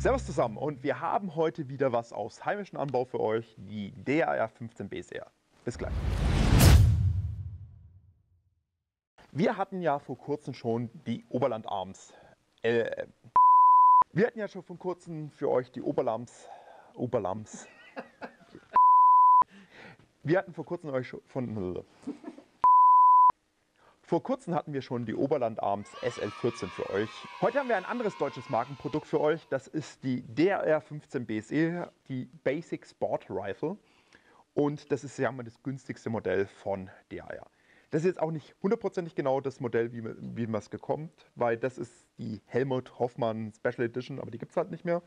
Servus zusammen und wir haben heute wieder was aus heimischem Anbau für euch, die DAR 15 BSR. Bis gleich. Wir hatten ja vor kurzem schon die Oberland Arms. Wir hatten ja schon vor kurzem für euch die Oberlams. Wir hatten vor kurzem euch schon Vor kurzem hatten wir schon die Oberland Arms SL14 für euch. Heute haben wir ein anderes deutsches Markenprodukt für euch. Das ist die DAR 15 BSE, die Basic Sport Rifle. Und das ist ja mal das günstigste Modell von DAR. Das ist jetzt auch nicht hundertprozentig genau das Modell, wie man es bekommt, weil das ist die Helmut Hoffmann Special Edition, aber die gibt es halt nicht mehr.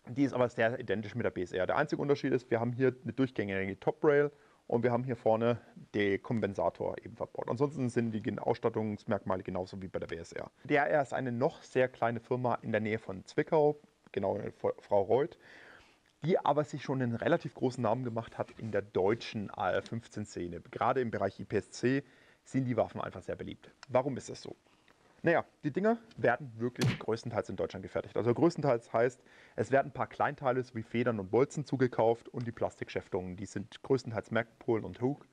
Die ist aber sehr identisch mit der BSR. Der einzige Unterschied ist, wir haben hier eine durchgängige Top-Rail und wir haben hier vorne den Kompensator eben verbaut. Ansonsten sind die Ausstattungsmerkmale genauso wie bei der BSR. DAR ist eine noch sehr kleine Firma in der Nähe von Zwickau, genau Frau Reuth, die aber sich schon einen relativ großen Namen gemacht hat in der deutschen AR-15-Szene. Gerade im Bereich IPSC sind die Waffen einfach sehr beliebt. Warum ist das so? Naja, die Dinger werden wirklich größtenteils in Deutschland gefertigt. Also größtenteils heißt, es werden ein paar Kleinteile sowie Federn und Bolzen zugekauft und die Plastikschäftungen, die sind größtenteils Magpul und Hook.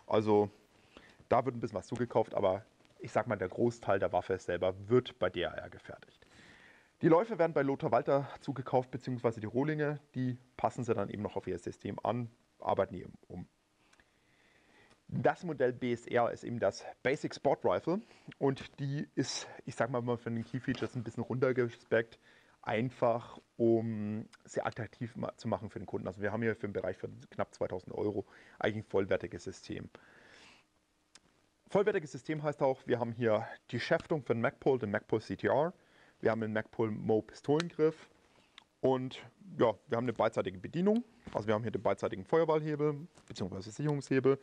Also da wird ein bisschen was zugekauft, aber ich sag mal, der Großteil der Waffe selber wird bei DAR gefertigt. Die Läufe werden bei Lothar Walther zugekauft, beziehungsweise die Rohlinge, die passen sie dann eben noch auf ihr System an, arbeiten die um. Das Modell BSR ist eben das Basic Sport Rifle und die ist, ich sag mal von den Key Features ein bisschen runtergespeckt, einfach um sehr attraktiv zu machen für den Kunden. Also wir haben hier für den Bereich von knapp 2000 Euro eigentlich ein vollwertiges System. Vollwertiges System heißt auch, wir haben hier die Schäftung für den Magpul CTR. Wir haben den Magpul Mo Pistolengriff und ja, wir haben eine beidseitige Bedienung. Also wir haben hier den beidseitigen Feuerwahlhebel bzw. Sicherungshebel.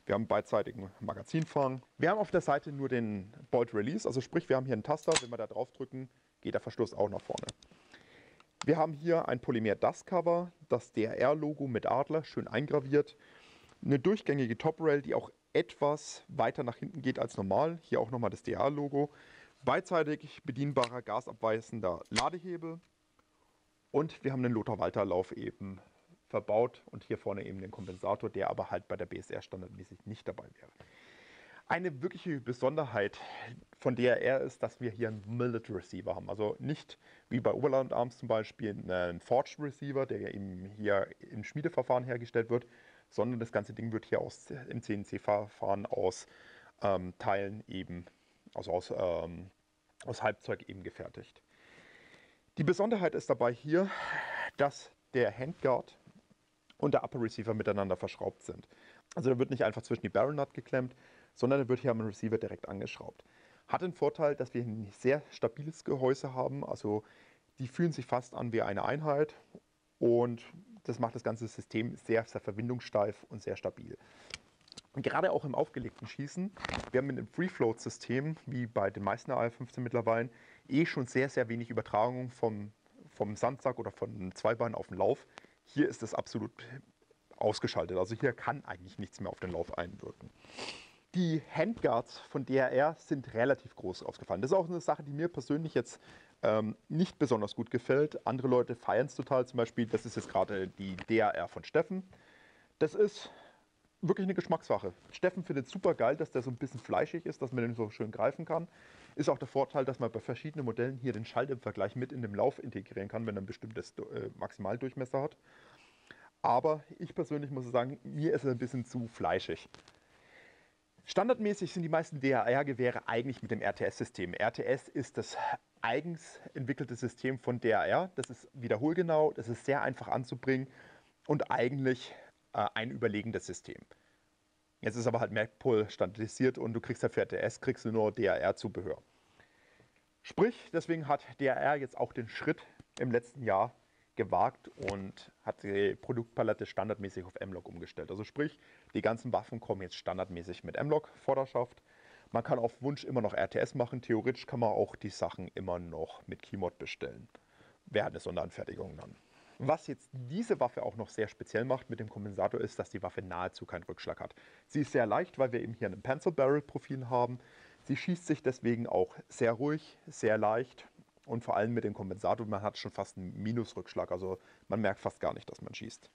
Wir haben einen beidseitigen Magazinfang. Wir haben auf der Seite nur den Bolt Release, also sprich wir haben hier einen Taster, wenn wir da drauf drücken, geht der Verschluss auch nach vorne. Wir haben hier ein Polymer Dust Cover, das DAR-Logo mit Adler, schön eingraviert. Eine durchgängige Top Rail, die auch etwas weiter nach hinten geht als normal. Hier auch nochmal das DAR-Logo. Beidseitig bedienbarer gasabweisender Ladehebel und wir haben den Lothar Walther Lauf eben verbaut und hier vorne eben den Kompensator, der aber halt bei der BSR standardmäßig nicht dabei wäre. Eine wirkliche Besonderheit von DAR ist, dass wir hier einen Millet Receiver haben. Also nicht wie bei Oberland Arms zum Beispiel einen Forged Receiver, der ja eben hier im Schmiedeverfahren hergestellt wird, sondern das ganze Ding wird hier im CNC-Verfahren aus Teilen eben, also aus Halbzeug eben gefertigt. Die Besonderheit ist dabei hier, dass der Handguard und der Upper Receiver miteinander verschraubt sind. Also da wird nicht einfach zwischen die Barrel Nut geklemmt, sondern da wird hier am Receiver direkt angeschraubt. Hat den Vorteil, dass wir ein sehr stabiles Gehäuse haben, also die fühlen sich fast an wie eine Einheit und das macht das ganze System sehr, sehr verbindungssteif und sehr stabil. Und gerade auch im aufgelegten Schießen, wir haben mit dem Free-Float-System, wie bei den meisten AR-15 mittlerweile, schon sehr, sehr wenig Übertragung vom Sandsack oder von Zweibein auf den Lauf. Hier ist es absolut ausgeschaltet, also hier kann eigentlich nichts mehr auf den Lauf einwirken. Die Handguards von DAR sind relativ groß ausgefallen. Das ist auch eine Sache, die mir persönlich jetzt nicht besonders gut gefällt. Andere Leute feiern es total, zum Beispiel, das ist jetzt gerade die DAR von Steffen. Das ist wirklich eine Geschmackssache. Steffen findet es super geil, dass der so ein bisschen fleischig ist, dass man den so schön greifen kann. Ist auch der Vorteil, dass man bei verschiedenen Modellen hier den Schalldämpfer gleich mit in den Lauf integrieren kann, wenn er ein bestimmtes Maximaldurchmesser hat. Aber ich persönlich muss sagen, mir ist er ein bisschen zu fleischig. Standardmäßig sind die meisten DAR-Gewehre eigentlich mit dem RTS-System. RTS ist das eigens entwickelte System von DAR. Das ist wiederholgenau, das ist sehr einfach anzubringen und eigentlich ein überlegendes System. Jetzt ist aber halt Magpul standardisiert und du kriegst ja für RTS kriegst du nur DAR-Zubehör. Sprich, deswegen hat DAR jetzt auch den Schritt im letzten Jahr gewagt und hat die Produktpalette standardmäßig auf M-Log umgestellt. Also sprich, die ganzen Waffen kommen jetzt standardmäßig mit M-Log Vorderschaft. Man kann auf Wunsch immer noch RTS machen. Theoretisch kann man auch die Sachen immer noch mit Keymod bestellen. Wäre eine Sonderanfertigung dann. Was jetzt diese Waffe auch noch sehr speziell macht mit dem Kompensator ist, dass die Waffe nahezu keinen Rückschlag hat. Sie ist sehr leicht, weil wir eben hier ein Pencil Barrel Profil haben. Sie schießt sich deswegen auch sehr ruhig, sehr leicht Und vor allem mit dem Kompensator, man hat schon fast einen Minusrückschlag, also man merkt fast gar nicht, dass man schießt.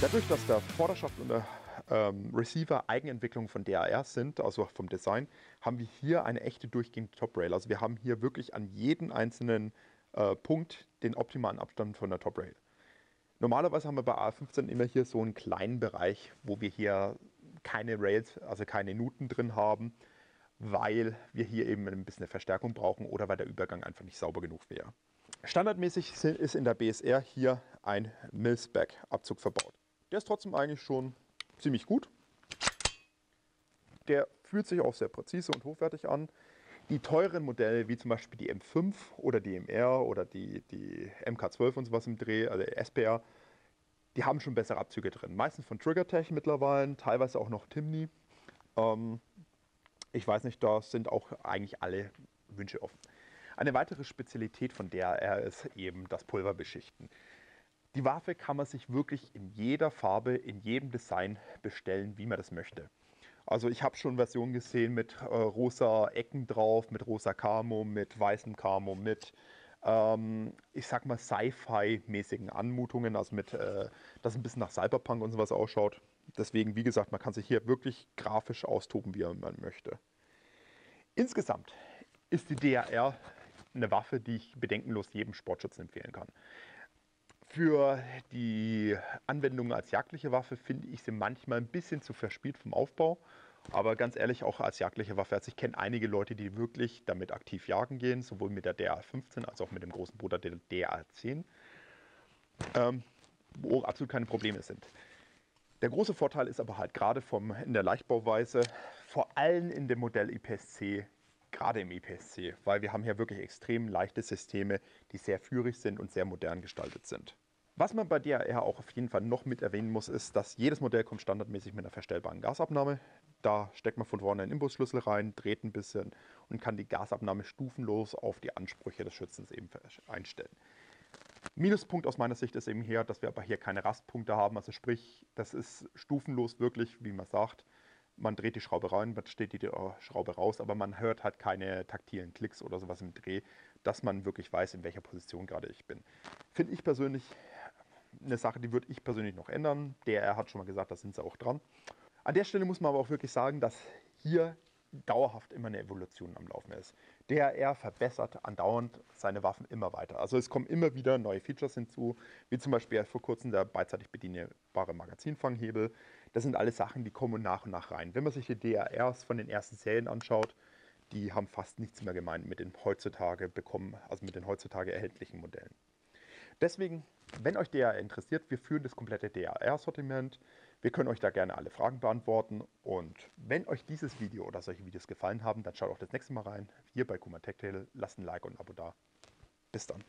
Dadurch, dass der Vorderschaft und der Receiver Eigenentwicklung von DAR sind, also vom Design, haben wir hier eine echte durchgehende Top-Rail. Also wir haben hier wirklich an jedem einzelnen Punkt den optimalen Abstand von der Top-Rail. Normalerweise haben wir bei AR-15 immer hier so einen kleinen Bereich, wo wir hier keine Rails, also keine Nuten drin haben, weil wir hier eben ein bisschen eine Verstärkung brauchen oder weil der Übergang einfach nicht sauber genug wäre. Standardmäßig ist in der BSR hier ein Mil-Spec-Abzug verbaut. Der ist trotzdem eigentlich schon ziemlich gut. Der fühlt sich auch sehr präzise und hochwertig an. Die teuren Modelle, wie zum Beispiel die M5 oder die MR oder die MK12 und sowas im Dreh, also SPR, die haben schon bessere Abzüge drin. Meistens von Triggertech mittlerweile, teilweise auch noch Timney. Ich weiß nicht, da sind auch eigentlich alle Wünsche offen. Eine weitere Spezialität von DAR ist eben das Pulverbeschichten. Die Waffe kann man sich wirklich in jeder Farbe, in jedem Design bestellen, wie man das möchte. Also ich habe schon Versionen gesehen mit rosa Ecken drauf, mit rosa Camo, mit weißem Camo, mit, ich sag mal, Sci-Fi-mäßigen Anmutungen, also mit, das ein bisschen nach Cyberpunk und sowas ausschaut. Deswegen, wie gesagt, man kann sich hier wirklich grafisch austoben, wie man möchte. Insgesamt ist die DAR eine Waffe, die ich bedenkenlos jedem Sportschützen empfehlen kann. Für die Anwendung als jagdliche Waffe finde ich sie manchmal ein bisschen zu verspielt vom Aufbau. Aber ganz ehrlich, auch als jagdliche Waffe. Also ich kenne einige Leute, die wirklich damit aktiv jagen gehen, sowohl mit der DAR-15 als auch mit dem großen Bruder der DAR-10, wo absolut keine Probleme sind. Der große Vorteil ist aber halt gerade in der Leichtbauweise, vor allem in dem Modell IPSC, gerade im IPSC, weil wir haben hier wirklich extrem leichte Systeme, die sehr führig sind und sehr modern gestaltet sind. Was man bei DAR auch auf jeden Fall noch mit erwähnen muss, ist, dass jedes Modell kommt standardmäßig mit einer verstellbaren Gasabnahme. Da steckt man von vorne einen Imbusschlüssel rein, dreht ein bisschen und kann die Gasabnahme stufenlos auf die Ansprüche des Schützens eben einstellen. Minuspunkt aus meiner Sicht ist eben hier, dass wir aber hier keine Rastpunkte haben. Also sprich, das ist stufenlos wirklich, wie man sagt. Man dreht die Schraube rein, man steht die Schraube raus, aber man hört halt keine taktilen Klicks oder sowas im Dreh, dass man wirklich weiß, in welcher Position gerade ich bin. Finde ich persönlich eine Sache, die würde ich persönlich noch ändern. Der hat schon mal gesagt, da sind sie auch dran. An der Stelle muss man aber auch wirklich sagen, dass hier dauerhaft immer eine Evolution am Laufen ist. DAR verbessert andauernd seine Waffen immer weiter. Also es kommen immer wieder neue Features hinzu, wie zum Beispiel vor kurzem der beidseitig bedienbare Magazinfanghebel. Das sind alles Sachen, die kommen nach und nach rein. Wenn man sich die DARs von den ersten Serien anschaut, die haben fast nichts mehr gemeint mit den heutzutage erhältlichen Modellen. Deswegen, wenn euch DAR interessiert, wir führen das komplette DAR-Sortiment. Wir können euch da gerne alle Fragen beantworten. Und wenn euch dieses Video oder solche Videos gefallen haben, dann schaut auch das nächste Mal rein. Hier bei Kuma Tech Tale. Lasst ein Like und ein Abo da. Bis dann.